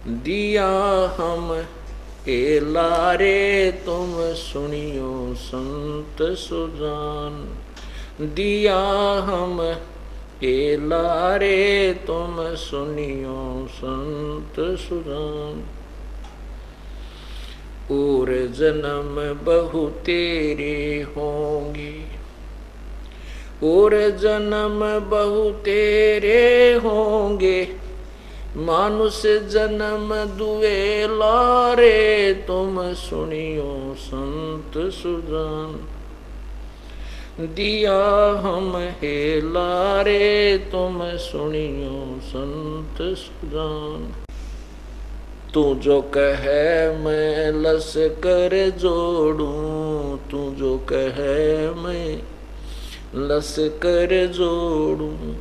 दिया हम लारे तुम सुनियो संत सुजान। दिया हम लारे तुम सुनियो संत सुजान। और जन्म बहु तेरे होंगे, और जन्म बहु तेरे होंगे, मानुष जन्म दुए लारे तुम सुनियो संत सुजान। दिया हम लारे तुम सुनियो संत सुजान। तू जो कहे मैं लश्कर जोड़ूं, तू जो कहे मैं लश्कर जोड़ूं,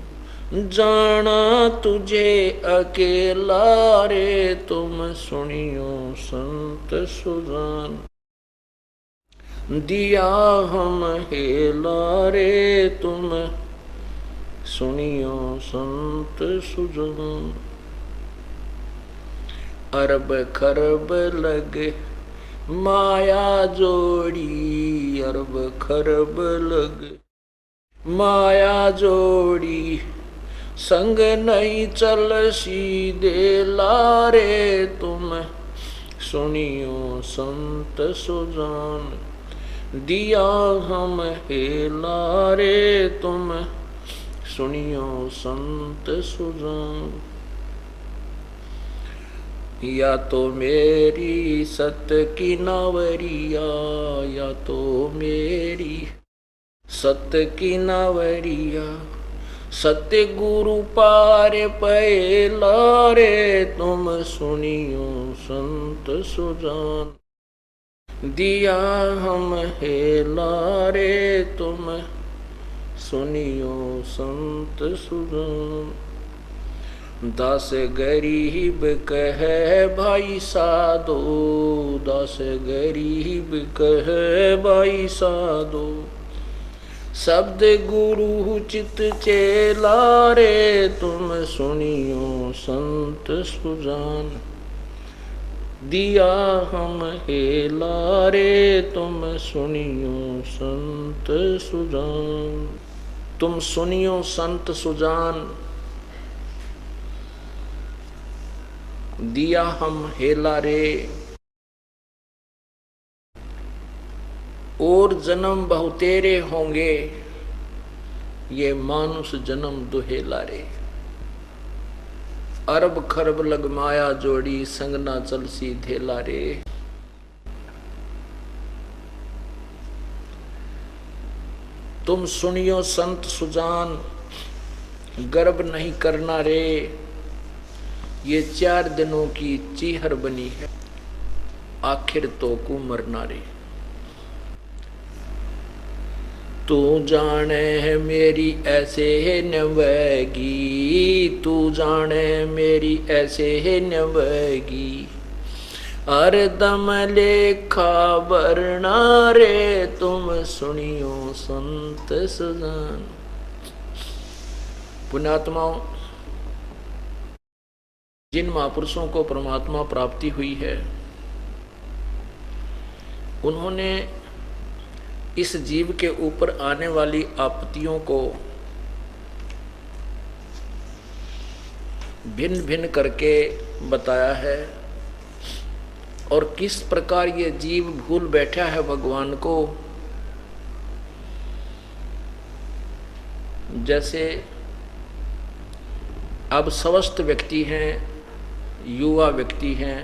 जाना तुझे अकेला रे तुम सुनियो संत सुजान। दिया हम लारे तुम सुनियो संत सुजान। अरब खरब लगे माया जोड़ी, अरब खरब लगे माया जोड़ी, संग नहीं चल सीधे लारे तुम सुनियो संत सुजान। दिया हम लारे तुम सुनियो संत सुजान। या तो मेरी सत की नावरिया, या तो मेरी सत की नावरिया, सत्य गुरु पार पे लारे तुम सुनियो संत सुजान। दिया हम लारे तुम सुनियो संत सुजान। दास गरीब कहे भाई साधो, दास गरीब कहे भाई साधो, शब्द गुरु चित चेला रे तुम सुनियो संत सुजान। दिया हम लारे तुम सुनियो संत सुजान। तुम सुनियो संत सुजान। दिया हम लारे और जन्म बहु तेरे होंगे, ये मानुष जन्म दुहेला रे। अरब खरब लग माया जोड़ी, संग ना चल सीधे लारे। तुम सुनियो संत सुजान, गर्व नहीं करना रे, ये 4 दिनों की चीहर बनी है, आखिर तो को मरना रे। तू जाने है मेरी ऐसे है नवेगी, तू जाने मेरी ऐसे है नवेगी, हर दम लेखा बरना रे तुम सुनियो संत सुजान। पुण्यात्माओं, जिन महापुरुषों को परमात्मा प्राप्ति हुई है, उन्होंने इस जीव के ऊपर आने वाली आपत्तियों को भिन्न भिन्न करके बताया है, और किस प्रकार ये जीव भूल बैठा है भगवान को। जैसे अब स्वस्थ व्यक्ति हैं, युवा व्यक्ति हैं,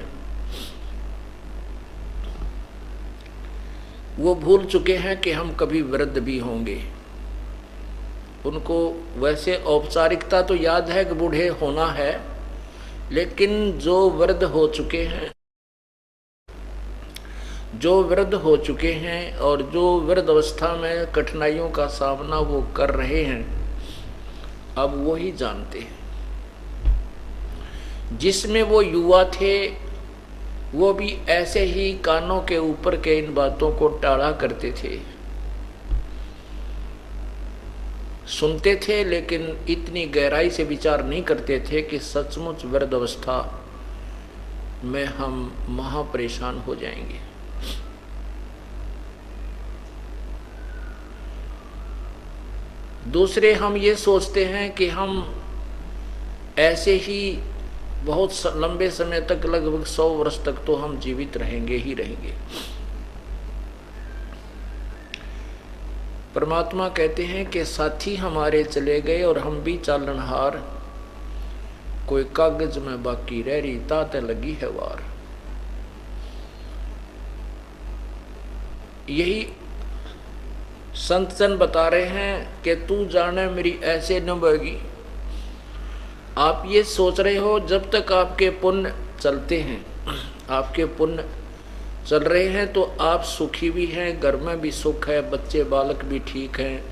वो भूल चुके हैं कि हम कभी वृद्ध भी होंगे। उनको वैसे औपचारिकता तो याद है कि बूढ़े होना है, लेकिन जो वृद्ध हो चुके हैं, जो वृद्ध हो चुके हैं और जो वृद्ध अवस्था में कठिनाइयों का सामना वो कर रहे हैं, अब वो ही जानते हैं। जिसमें वो युवा थे, वो भी ऐसे ही कानों के ऊपर के इन बातों को टाला करते थे, सुनते थे, लेकिन इतनी गहराई से विचार नहीं करते थे कि सचमुच वृद्ध अवस्था में हम महा परेशान हो जाएंगे। दूसरे, हम ये सोचते हैं कि हम ऐसे ही बहुत लंबे समय तक, लगभग 100 वर्ष तक तो हम जीवित रहेंगे ही रहेंगे। परमात्मा कहते हैं कि साथी हमारे चले गए और हम भी चालनहार, कोई कागज में बाकी रह रही ताते लगी है वार। यही संत जन बता रहे हैं कि तू जाने मेरी ऐसे न बहेगी। आप ये सोच रहे हो जब तक आपके पुण्य चलते हैं, आपके पुण्य चल रहे हैं तो आप सुखी भी हैं, घर में भी सुख है, बच्चे बालक भी ठीक हैं,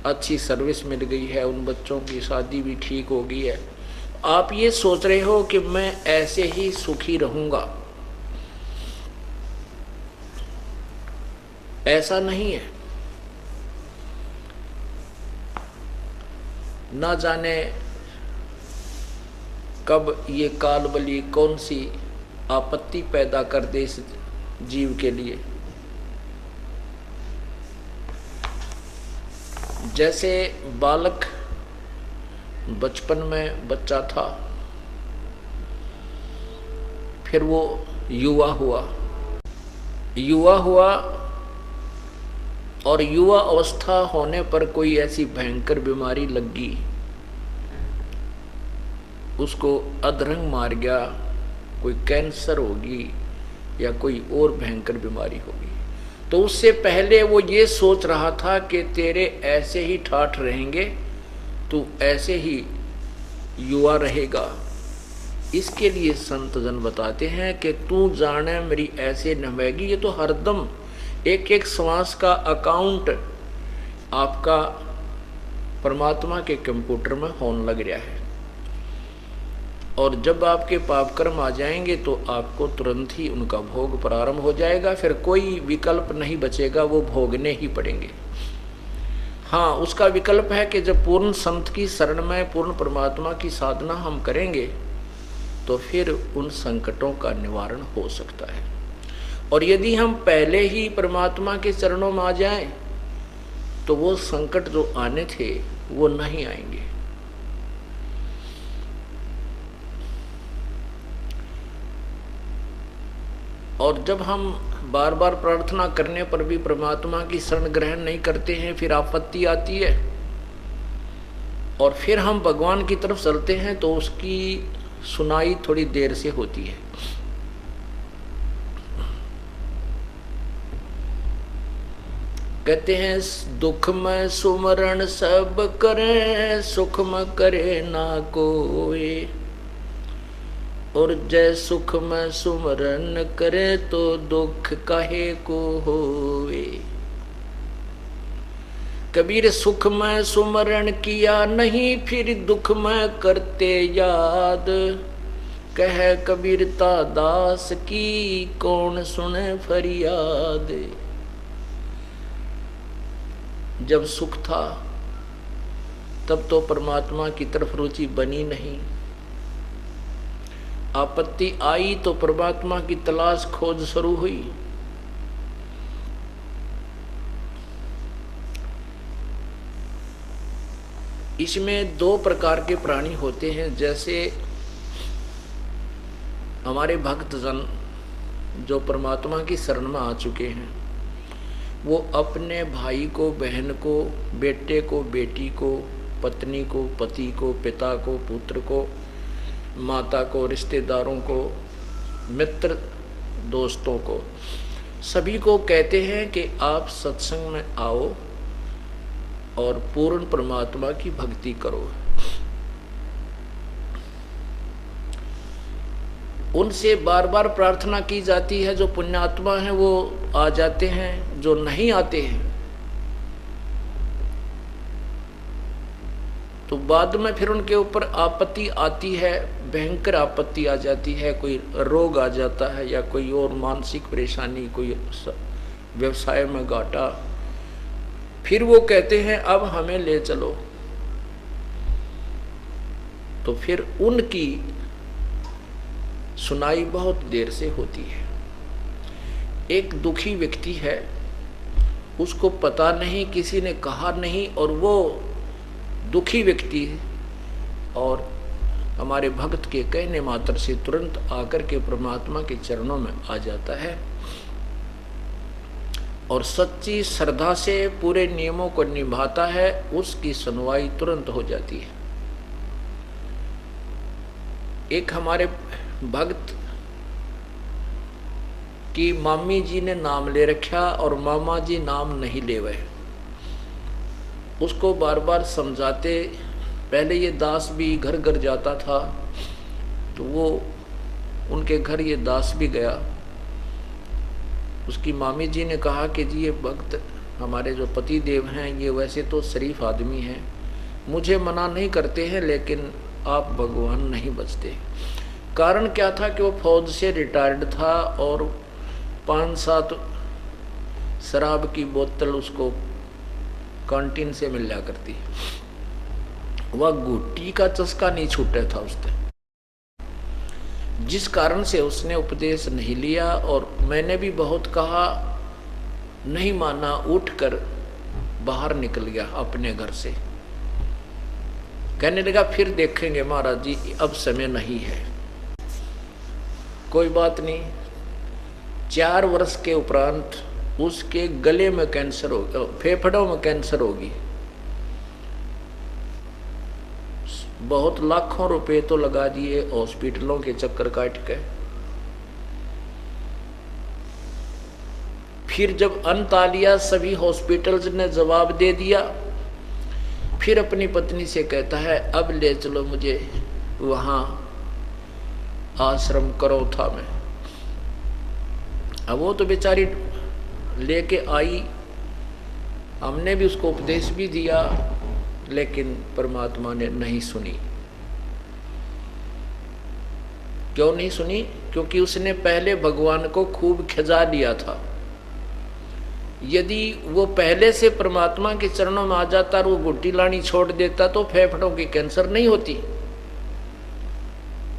अच्छी सर्विस मिल गई है, उन बच्चों की शादी भी ठीक हो गई है। आप ये सोच रहे हो कि मैं ऐसे ही सुखी रहूंगा। ऐसा नहीं है। ना जाने कब ये कालबली कौन सी आपत्ति पैदा कर दे इस जीव के लिए। जैसे बालक बचपन में बच्चा था, फिर वो युवा हुआ और युवा अवस्था होने पर कोई ऐसी भयंकर बीमारी लग गई, उसको अधरंग मार गया, कोई कैंसर होगी या कोई और भयंकर बीमारी होगी, तो उससे पहले वो ये सोच रहा था कि तेरे ऐसे ही ठाठ रहेंगे, तू ऐसे ही युवा रहेगा। इसके लिए संत जन बताते हैं कि तू जाने मेरी ऐसे न बहेगी। ये तो हरदम एक एक श्वास का अकाउंट आपका परमात्मा के कंप्यूटर में होने लग रहा है, और जब आपके पाप कर्म आ जाएंगे तो आपको तुरंत ही उनका भोग प्रारंभ हो जाएगा। फिर कोई विकल्प नहीं बचेगा, वो भोगने ही पड़ेंगे। हाँ, उसका विकल्प है कि जब पूर्ण संत की शरण में, पूर्ण परमात्मा की साधना हम करेंगे तो फिर उन संकटों का निवारण हो सकता है। और यदि हम पहले ही परमात्मा के चरणों में आ जाएं तो वो संकट जो आने थे वो नहीं आएंगे। और जब हम बार बार प्रार्थना करने पर भी परमात्मा की शरण ग्रहण नहीं करते हैं, फिर आपत्ति आती है और फिर हम भगवान की तरफ चलते हैं तो उसकी सुनाई थोड़ी देर से होती है। कहते हैं दुख में सुमरण सब करे, सुख में करे ना कोई, और जय सुख में सुमरण करे तो दुख काहे को होवे। कबीर सुख में सुमरण किया नहीं, फिर दुख में करते याद, कह कबीरता दास की कौन सुने फरियाद। जब सुख था तब तो परमात्मा की तरफ रुचि बनी नहीं, आपत्ति आई तो परमात्मा की तलाश खोज शुरू हुई। इसमें दो प्रकार के प्राणी होते हैं। जैसे हमारे भक्तजन जो परमात्मा की शरण में आ चुके हैं, वो अपने भाई को, बहन को, बेटे को, बेटी को, पत्नी को, पति को, पिता को, पुत्र को, माता को, रिश्तेदारों को, मित्र दोस्तों को, सभी को कहते हैं कि आप सत्संग में आओ और पूर्ण परमात्मा की भक्ति करो। उनसे बार बार प्रार्थना की जाती है। जो पुण्यात्मा हैं वो आ जाते हैं, जो नहीं आते हैं तो बाद में फिर उनके ऊपर आपत्ति आती है, भयंकर आपत्ति आ जाती है। कोई रोग आ जाता है या कोई और मानसिक परेशानी, कोई व्यवसाय में घाटा, फिर वो कहते हैं अब हमें ले चलो। तो फिर उनकी सुनाई बहुत देर से होती है। एक दुखी व्यक्ति है, उसको पता नहीं, किसी ने कहा नहीं, और वो दुखी व्यक्ति है और हमारे भक्त के कहने मात्र से तुरंत आकर के परमात्मा के चरणों में आ जाता है और सच्ची श्रद्धा से पूरे नियमों को निभाता है, उसकी सुनवाई तुरंत हो जाती है। एक हमारे भक्त की मामी जी ने नाम ले रखा और मामा जी नाम नहीं ले वह, उसको बार बार समझाते। पहले ये दास भी घर घर जाता था, तो वो उनके घर ये दास भी गया। उसकी मामी जी ने कहा कि जी ये भक्त हमारे जो पति देव हैं, ये वैसे तो शरीफ आदमी हैं, मुझे मना नहीं करते हैं, लेकिन आप भगवान नहीं बचते। कारण क्या था कि वो फौज से रिटायर्ड था और 5-7 शराब की बोतल उसको कैंटीन से मिल जा करती, वह गुट्टी का चस्का नहीं छूटा था उससे, जिस कारण से उसने उपदेश नहीं लिया। और मैंने भी बहुत कहा, नहीं माना, उठकर बाहर निकल गया अपने घर से। कहने लगा फिर देखेंगे महाराज जी, अब समय नहीं है। कोई बात नहीं, 4 वर्ष के उपरांत उसके गले में कैंसर हो गया, फेफड़ों में कैंसर होगी। बहुत लाखों रुपए तो लगा दिए हॉस्पिटलों के चक्कर काट के। फिर जब अंत आ लिया, सभी हॉस्पिटल्स ने जवाब दे दिया, फिर अपनी पत्नी से कहता है अब ले चलो मुझे वहां आश्रम करो था में। अब वो तो बेचारी लेके आई, हमने भी उसको उपदेश भी दिया, लेकिन परमात्मा ने नहीं सुनी। क्यों नहीं सुनी? क्योंकि उसने पहले भगवान को खूब खिजा लिया था। यदि वो पहले से परमात्मा के चरणों में आ जाता और वो गुट्टी लानी छोड़ देता तो फेफड़ों की कैंसर नहीं होती।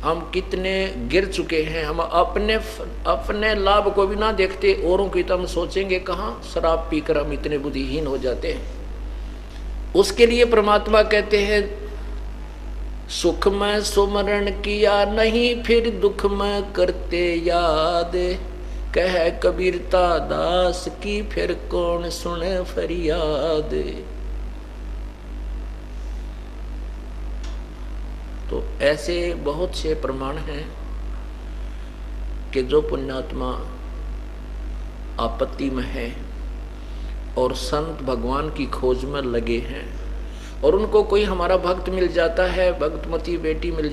हम कितने गिर चुके हैं, हम अपने लाभ को भी ना देखते, औरों की तो हम सोचेंगे कहाँ। शराब पीकर हम इतने बुद्धिहीन हो जाते हैं। उसके लिए परमात्मा कहते हैं सुख में सुमरण किया नहीं, फिर दुख में करते याद, कह कबीरता दास की फिर कौन सुने फरियाद। तो ऐसे बहुत से प्रमाण हैं कि जो पुण्यात्मा आपत्ति में है और संत भगवान की खोज में लगे हैं और उनको कोई हमारा भक्त मिल जाता है, भक्तमती बेटी मिल